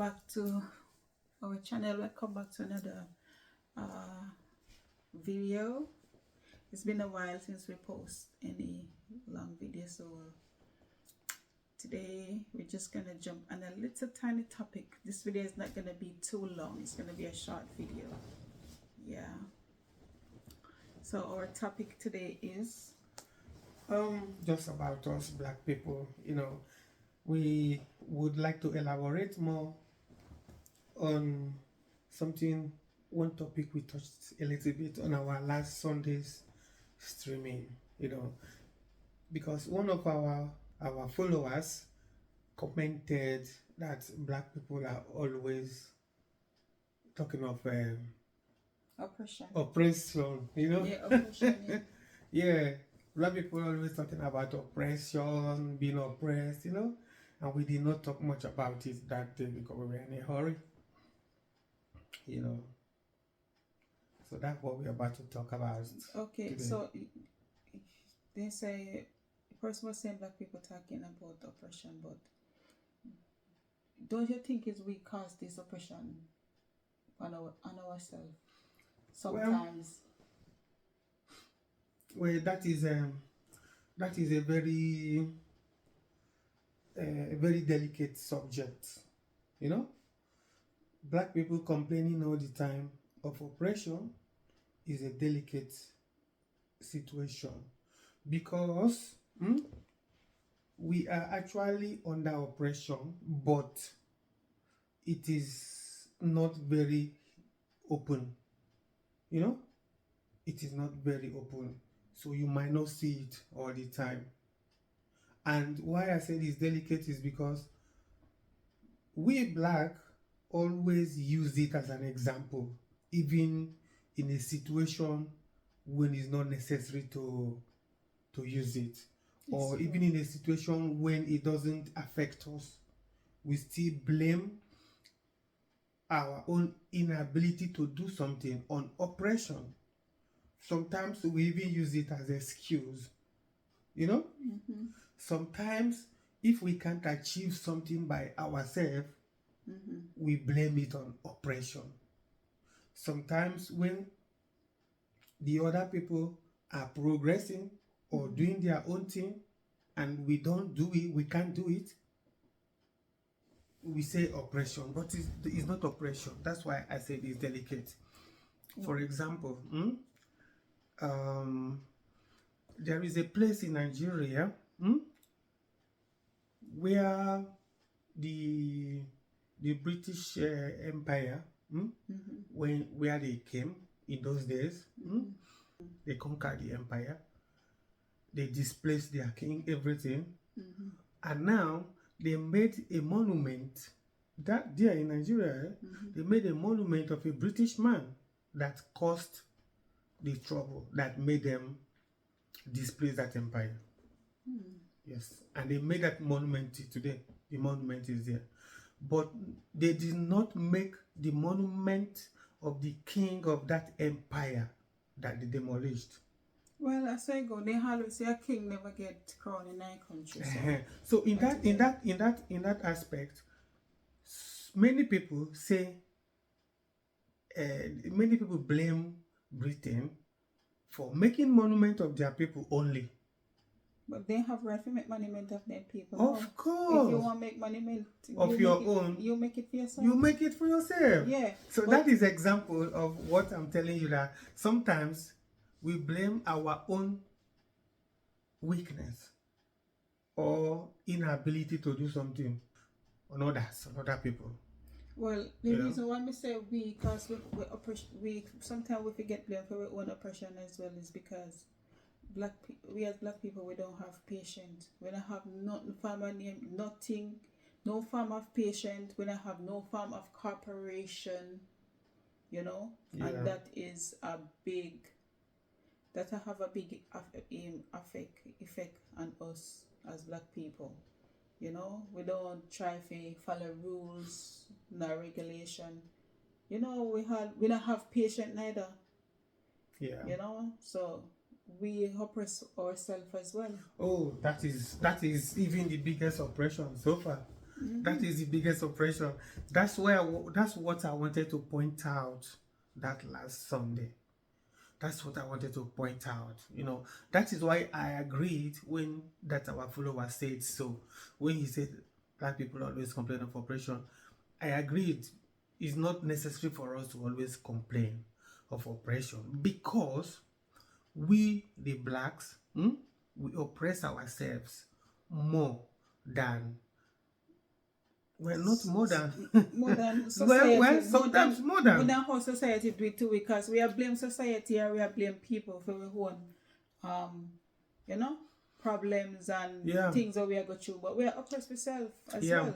back to our channel. Welcome back to another video. It's been a while since we post any long video, so today we're just gonna jump on a little tiny topic. This video is not gonna be too long, it's gonna be a short video. Yeah, so our topic today is just about us black people. We would like to elaborate more on one topic we touched a little bit on our last Sunday's streaming, because one of our followers commented that black people are always talking of oppression, Yeah, oppression. Yeah. Yeah, black people are always talking about oppression, being oppressed, and we did not talk much about it that day because we were in a hurry, So that's what we're about to talk about. Okay, today. so they say, the person was saying black people talking about oppression, but don't you think it's we cause this oppression on ourselves sometimes? Well, that is a very delicate subject, Black people complaining all the time of oppression is a delicate situation because we are actually under oppression, but it is not very open, it is not very open, so you might not see it all the time. And why I said it's delicate is because we black always use it as an example, even in a situation when it's not necessary to use it, or even in a situation when it doesn't affect us, we still blame our own inability to do something on oppression. Sometimes we even use it as an excuse, Sometimes if we can't achieve something by ourselves, we blame it on oppression. Sometimes when the other people are progressing or doing their own thing and we don't do it, we can't do it, we say oppression, but it's not oppression. That's why I said it's delicate. For example, there is a place in Nigeria where the British Empire, where they came in those days, they conquered the empire, they displaced their king, everything, and now they made a monument that there in Nigeria. They made a monument of a British man that caused the trouble that made them displace that empire. Yes, and they made that monument today. The monument is there, but they did not make the monument of the king of that empire that they demolished. Well, as I go, they always say a king never get crowned in our country. So in that aspect, many people say, many people blame Britain for making monument of their people only. But they have right to make monument of their people. Of course. If you want to make monument of your own, you make it for yourself. You make it for yourself. Yeah. So that is example of what I'm telling you, that sometimes we blame our own weakness or inability to do something on others, on other people. Well, the reason why I say we, because we sometimes we forget blame for our own oppression as well, is because we as black people, we don't have patience. We don't have no form of patience. We don't have no form of cooperation, and that is a big, that have a big effect on us as black people. We don't try to follow rules, no regulation. We don't have patience neither. Yeah. So we oppress ourselves as well. Oh, that is even the biggest oppression so far. That is the biggest oppression. That's what I wanted to point out that last Sunday. That's what I wanted to point out. That is why I agreed when that our follower said so. When he said black people always complain of oppression, I agreed. It's not necessary for us to always complain of oppression, because we, the blacks, we oppress ourselves more than, well, not more than more than society. well, sometimes more than how society do it too, because we are blame society or we are blame people for our own problems and things that we are going through, but we are oppressed ourselves as well.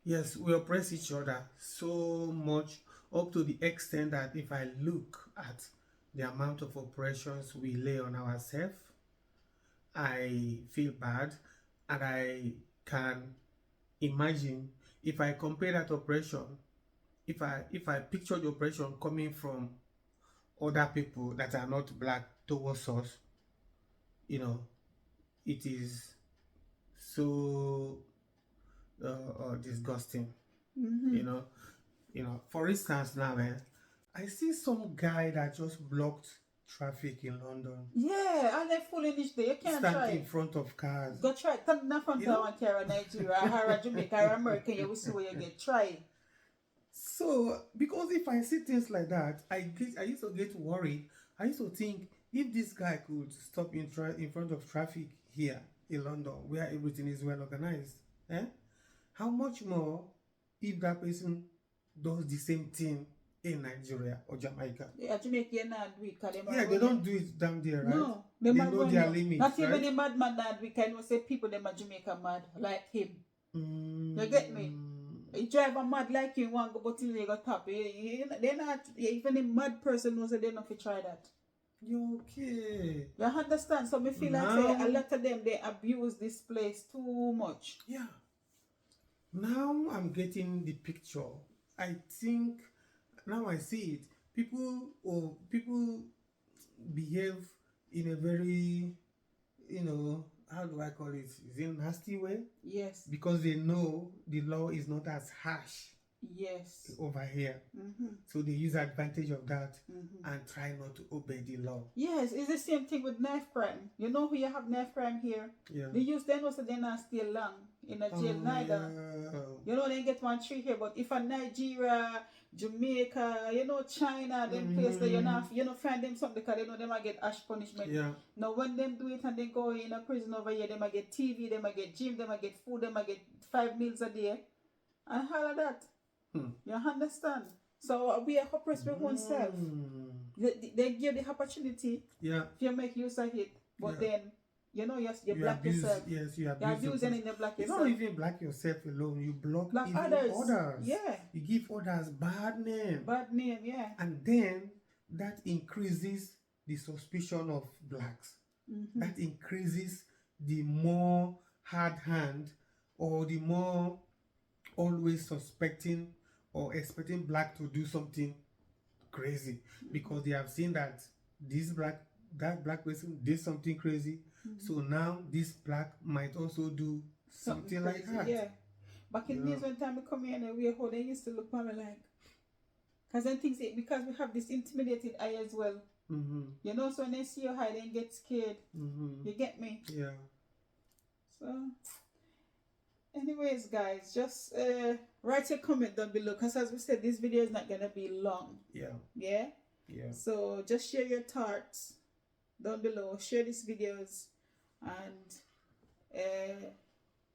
Yes, we oppress each other so much, up to the extent that if I look at the amount of oppressions we lay on ourselves, I feel bad, and I can imagine if I compare that oppression, if I picture the oppression coming from other people that are not black towards us, it is so disgusting. For instance, now, I see some guy that just blocked traffic in London. Yeah, and they're foolish there. You can't stand in front of cars. Go try. Stand in front of one car in Nigeria, or Jamaica, or America. You will see where you get. Try. So, because if I see things like that, I used to get worried. I used to think, if this guy could stop in front of traffic here in London, where everything is well organized, how much more if that person does the same thing in Nigeria or Jamaica? Yeah, Jamaica not do it. They don't do it down there, right? No, they know their limits. Not even the madman not do it. Can you say people them are Jamaica mad like him? You get me? You drive a mad like you want to go, but you go top. They're not. Even a mad person knows that they're not to try that. You okay? You understand? So me feel like say a lot of them they abuse this place too much. Yeah. Now I'm getting the picture. I think now I see it. People behave in a very, how do I call it? Is it a nasty way? Yes. Because they know the law is not as harsh. Yes. Over here. So they use advantage of that and try not to obey the law. Yes, it's the same thing with knife crime. You know who you have knife crime here? Yeah. They use them also they not stay long in a jail neither. Yeah. They get 1 3 here, but if a Nigeria, Jamaica, China, them place there, you know find them something because they know they might get harsh punishment. Yeah. Now when them do it and they go in a prison over here, they might get TV, they might get gym, they might get food, they might get 5 meals a day. And all of that. You understand? So we are oppressed with oneself. They give the opportunity. Yeah. If you make use of it, but then you black abuse, yourself. Yes, you abuse. You're abusing and you black yourself. You don't even black yourself alone. You block even others. Yeah. You give others bad name. Bad name, yeah. And then that increases the suspicion of blacks. That increases the more hard hand, or the more always suspecting or expecting black to do something crazy, because they have seen that that black person did something crazy. So now this black might also do something like that. Yeah. Back in days when time we come here and we how they used to look at me like, because then things because we have this intimidated eye as well. So when they see your eye, they get scared. You get me? Yeah. So anyways, guys, just write your comment down below, because as we said, this video is not gonna be long. Yeah. So just share your thoughts down below. Share these videos, and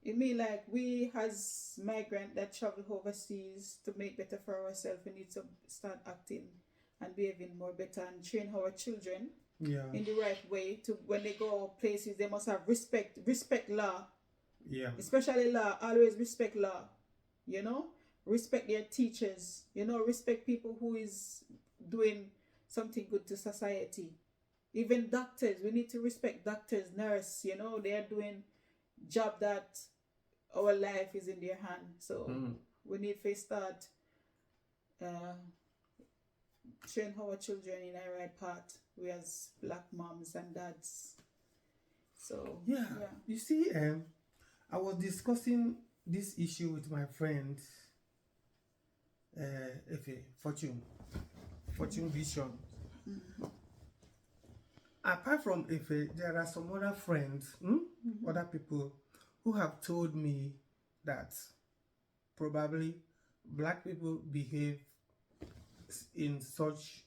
it mean like we as migrant that travel overseas to make better for ourselves, we need to start acting and behaving more better and train our children in the right way. To when they go places, they must have respect law. Yeah. Especially law, always respect law. Respect their teachers. Respect people who is doing something good to society. Even doctors, we need to respect doctors, nurse. They are doing job that our life is in their hand. So we need to start train our children in the right path. We as black moms and dads. So yeah. You see, I was discussing this issue with my friend Fortune Vision. Apart from Efe, there are some other friends, other people who have told me that probably black people behave in such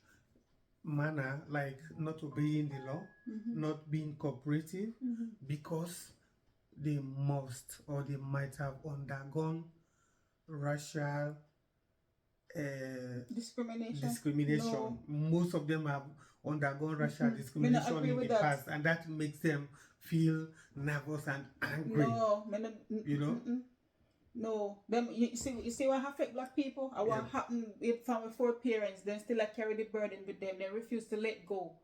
manner, like not obeying the law, not being cooperative, because they must or they might have undergone racial discrimination. No. Most of them have undergone racial discrimination in the past, and that makes them feel nervous and angry. No, you know. No, them you see what affect black people. And what happened with family four parents, then still I carry the burden with them. They refuse to let go.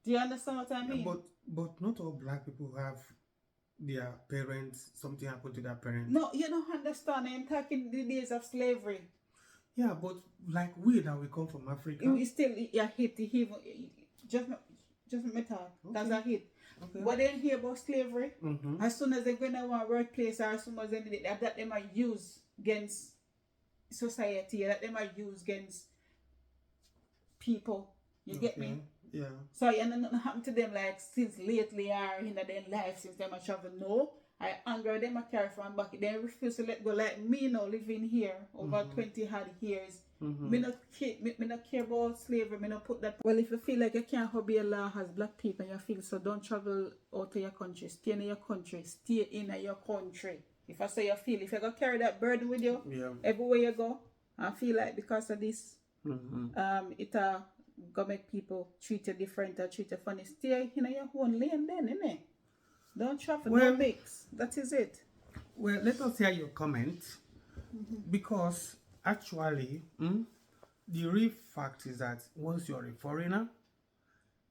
Do you understand what I mean? But not all black people have their parents, something happened to their parents. No, you don't understand. I'm talking the days of slavery. Yeah, but like we that we come from Africa, you still hit the even just me talk. Okay. That's a hit. Okay. But they hear about slavery. As soon as they go in a workplace, or as soon as they that they might use against society, that they might use against people. You get me? Yeah. So and nothing happened to them like since lately or in their life since they might travel. No. I anger them, I carry from back. They refuse to let go. Like me now living here over 20 hard years. Me not care about slavery. Me not put that. Well, if you feel like you can't obey a law as black people and you feel so, don't travel out of your country. Stay in your country. Stay in your country. If I say you feel, if you go carry that burden with you, everywhere you go, I feel like because of this, it go make people treat you different or treat you funny. Stay in your own lane then, innit? Don't travel, no mix. That is it. Well, let us hear your comment. Because actually, the real fact is that once you're a foreigner,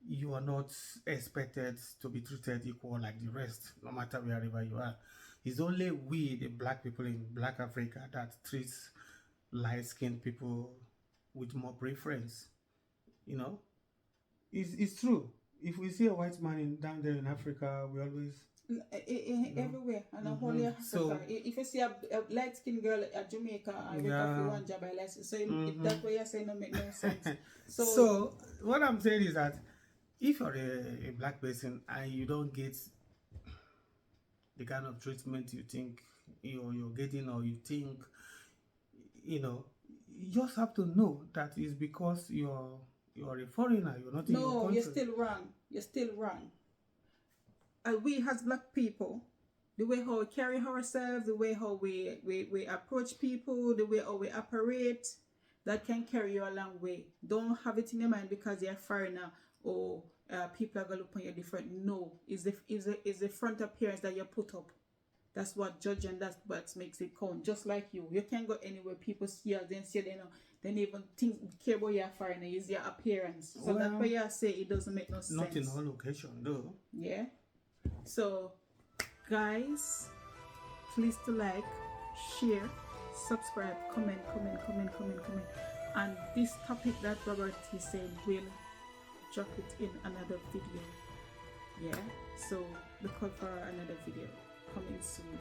you are not expected to be treated equal like the rest, no matter wherever you are. It's only we, the black people in Black Africa, that treats light-skinned people with more preference. You know, it's true. If we see a white man down there in Africa, we always everywhere and a whole Africa. So, if you see a light skinned girl at Jamaica, I wake up for one job I like. So if that way you're saying no make no sense. So what I'm saying is that if you're a black person and you don't get the kind of treatment you think you're getting, or you think, you just have to know that it's because you're a foreigner, you're not in your country. No, you're still wrong. You're still wrong. And we as black people, the way how we carry ourselves, the way how we approach people, the way how we operate, that can carry you a long way. Don't have it in your mind because you're a foreigner or people are going to look on you different. No, it's the front appearance that you put up. That's what judge, and that's what makes it count. Just like you can't go anywhere. People see you, then say they even care about your foreigner. Is your appearance. So that's why you say it doesn't make no sense. Not in all location, though. Yeah. So, guys, please to like, share, subscribe, comment. And this topic that Robert is saying, will drop it in another video. Yeah. So look out for another video coming soon.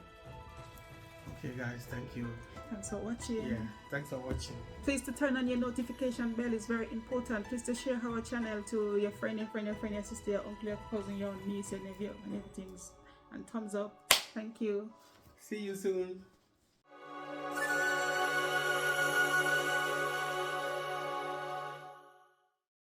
Okay guys, thank you. Thanks for watching. Yeah, thanks for watching. Please to turn on your notification bell, is very important. Please to share our channel to your friend, your sister, your uncle, your cousin, your niece, your nephew, and everything. And thumbs up. Thank you. See you soon.